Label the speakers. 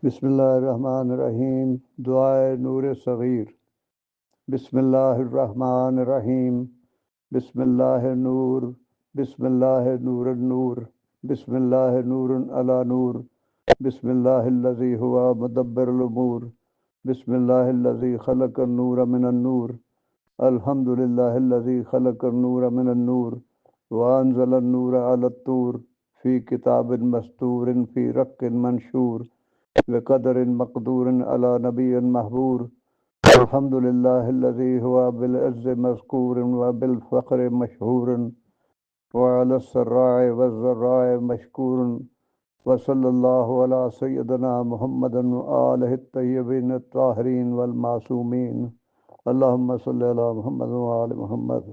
Speaker 1: بسم اللہ الرحمن الرحیم۔ دعائے نور صغیر۔ بسم اللہ الرحمن الرحیم۔ بسم اللہ نور، بسم اللہ نور النور، بسم اللہ نور علی نور، بسم اللہ الذی ہوا مدبر الامور، بسم اللہ الذی خلق النور من النور، الحمد للہ الذی خلق النور من النور وانزل النور علی الطور فی کتاب مستور فی رق منشور بقدر مقدور علی نبی محبور، الحمد للہ الذی ہوا بالعز مذکور وبالفقر مشہور وعلی السراء والضراء مشکور، وصلی اللہ علی سیدنا محمد وآلہ الطیبین الطاہرین والمعصومین، اللہم صلی علی محمد وآل محمد۔